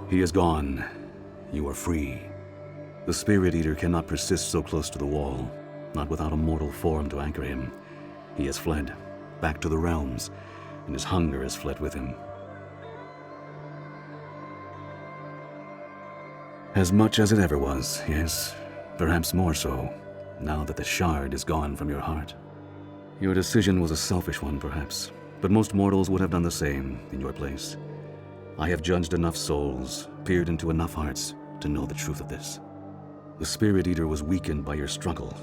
He is gone. You are free. The Spirit Eater cannot persist so close to the wall, not without a mortal form to anchor him. He has fled, back to the realms, and his hunger has fled with him. As much as it ever was, yes, perhaps more so, now that the shard is gone from your heart. Your decision was a selfish one, perhaps, but most mortals would have done the same in your place. I have judged enough souls, peered into enough hearts, to know the truth of this. The Spirit Eater was weakened by your struggle.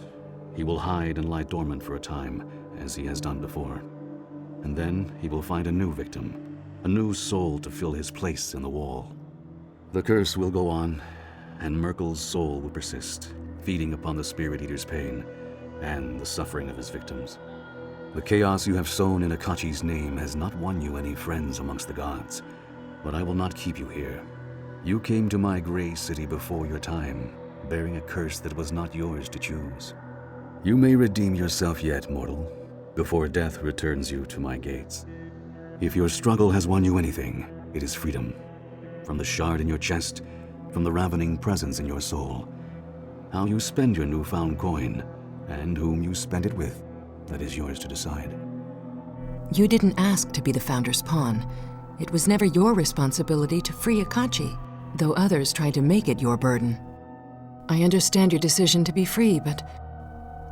He will hide and lie dormant for a time, as he has done before. And then he will find a new victim, a new soul to fill his place in the wall. The curse will go on, and Myrkul's soul will persist, feeding upon the Spirit Eater's pain and the suffering of his victims. The chaos you have sown in Akachi's name has not won you any friends amongst the gods, but I will not keep you here. You came to my gray city before your time, bearing a curse that was not yours to choose. You may redeem yourself yet, mortal, before death returns you to my gates. If your struggle has won you anything, it is freedom. From the shard in your chest, from the ravening presence in your soul. How you spend your newfound coin, and whom you spend it with, that is yours to decide. You didn't ask to be the Founder's pawn. It was never your responsibility to free Akachi, though others tried to make it your burden. I understand your decision to be free, but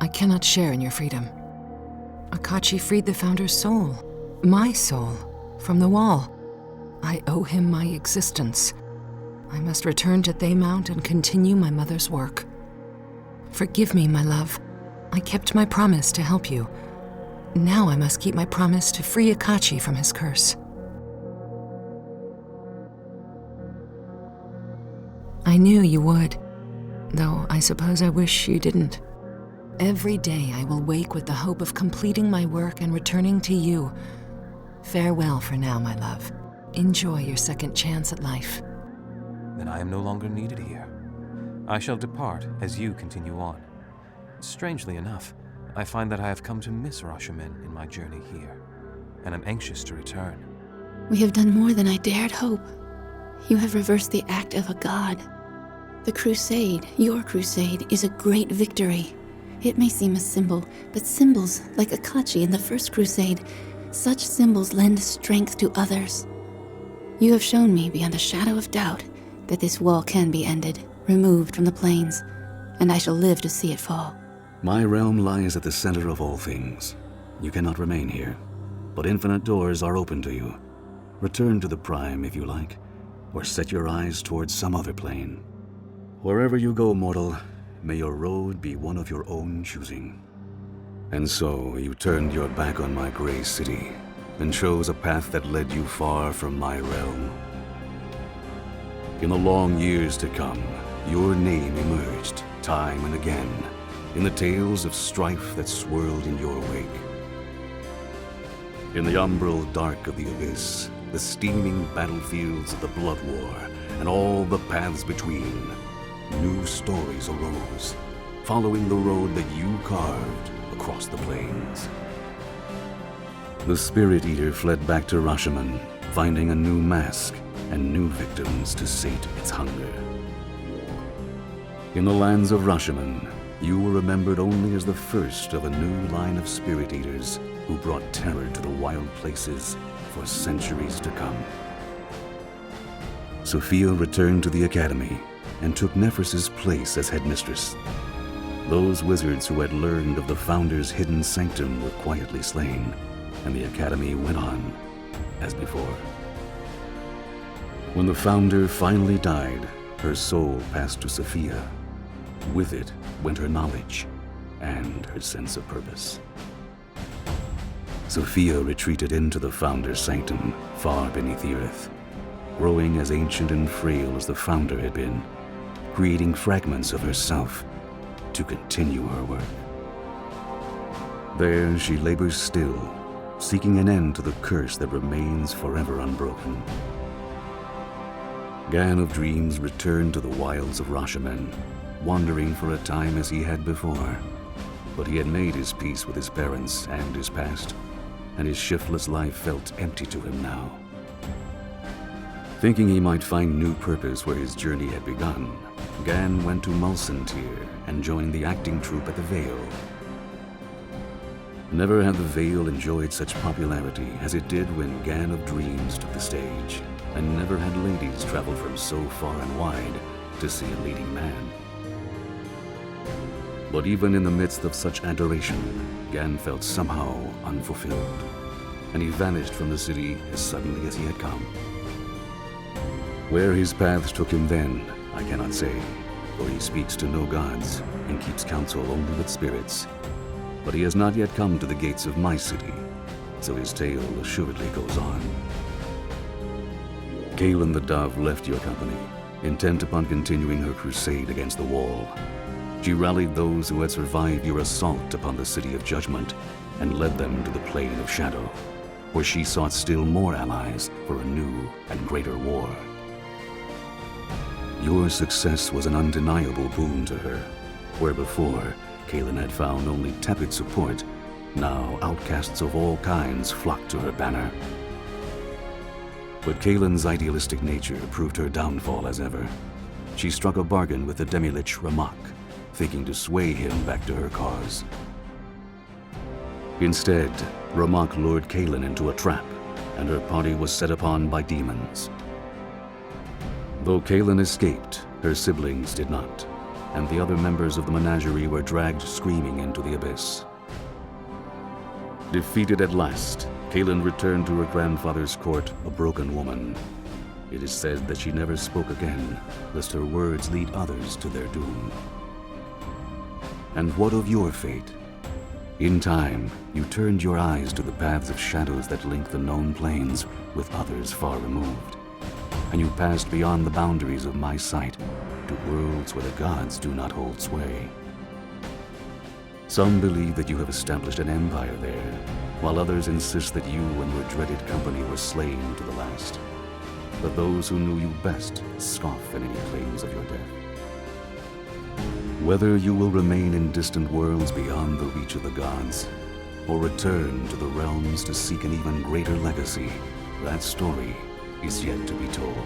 I cannot share in your freedom. Akachi freed the Founder's soul, my soul, from the wall. I owe him my existence. I must return to Thaymount and continue my mother's work. Forgive me, my love. I kept my promise to help you. Now I must keep my promise to free Akachi from his curse. I knew you would, though I suppose I wish you didn't. Every day I will wake with the hope of completing my work and returning to you. Farewell for now, my love. Enjoy your second chance at life. Then I am no longer needed here. I shall depart as you continue on. Strangely enough, I find that I have come to miss Rashomon in my journey here, and am anxious to return. We have done more than I dared hope. You have reversed the act of a god. The crusade, your crusade, is a great victory. It may seem a symbol, but symbols, like Akachi in the first crusade, such symbols lend strength to others. You have shown me beyond a shadow of doubt that this wall can be ended, removed from the plains, and I shall live to see it fall. My realm lies at the center of all things. You cannot remain here, but infinite doors are open to you. Return to the Prime if you like, or set your eyes towards some other plane. Wherever you go, mortal, may your road be one of your own choosing. And so you turned your back on my gray city, and chose a path that led you far from my realm. In the long years to come, your name emerged, time and again, in the tales of strife that swirled in your wake. In the umbral dark of the abyss, the steaming battlefields of the Blood War, and all the paths between, new stories arose, following the road that you carved across the plains. The Spirit Eater fled back to Rashomon, finding a new mask and new victims to sate its hunger. In the lands of Rashomon, you were remembered only as the first of a new line of Spirit Eaters who brought terror to the wild places for centuries to come. Sophia returned to the Academy and took Nephris's place as headmistress. Those wizards who had learned of the Founder's hidden sanctum were quietly slain, and the Academy went on as before. When the Founder finally died, her soul passed to Sophia. With it went her knowledge and her sense of purpose. Sophia retreated into the Founder's sanctum, far beneath the earth, growing as ancient and frail as the Founder had been, creating fragments of herself to continue her work. There she labors still, seeking an end to the curse that remains forever unbroken. Gan of Dreams returned to the wilds of Rashomon, wandering for a time as he had before, but he had made his peace with his parents and his past, and his shiftless life felt empty to him now. Thinking he might find new purpose where his journey had begun, Gan went to Mulsantir and joined the acting troupe at the Vale. Never had the Vale enjoyed such popularity as it did when Gan of Dreams took the stage, and never had ladies traveled from so far and wide to see a leading man. But even in the midst of such adoration, Gan felt somehow unfulfilled, and he vanished from the city as suddenly as he had come. Where his paths took him then, I cannot say, for he speaks to no gods and keeps counsel only with spirits. But he has not yet come to the gates of my city, so his tale assuredly goes on. Kaelin the Dove left your company, intent upon continuing her crusade against the Wall. She rallied those who had survived your assault upon the City of Judgment and led them to the Plane of Shadow, where she sought still more allies for a new and greater war. Your success was an undeniable boon to her, where before Kaelin had found only tepid support. Now outcasts of all kinds flocked to her banner. But Kaelin's idealistic nature proved her downfall as ever. She struck a bargain with the demi-lich Ramak, thinking to sway him back to her cause. Instead, Ramak lured Kaelin into a trap, and her party was set upon by demons. Though Kaelin escaped, her siblings did not, and the other members of the menagerie were dragged screaming into the abyss. Defeated at last, Kaelin returned to her grandfather's court a broken woman. It is said that she never spoke again, lest her words lead others to their doom. And what of your fate? In time, you turned your eyes to the paths of shadows that link the known planes with others far removed, and you passed beyond the boundaries of my sight to worlds where the gods do not hold sway. Some believe that you have established an empire there, while others insist that you and your dreaded company were slain to the last. But those who knew you best scoff at any claims of your death. Whether you will remain in distant worlds beyond the reach of the gods, or return to the realms to seek an even greater legacy, that story is yet to be told.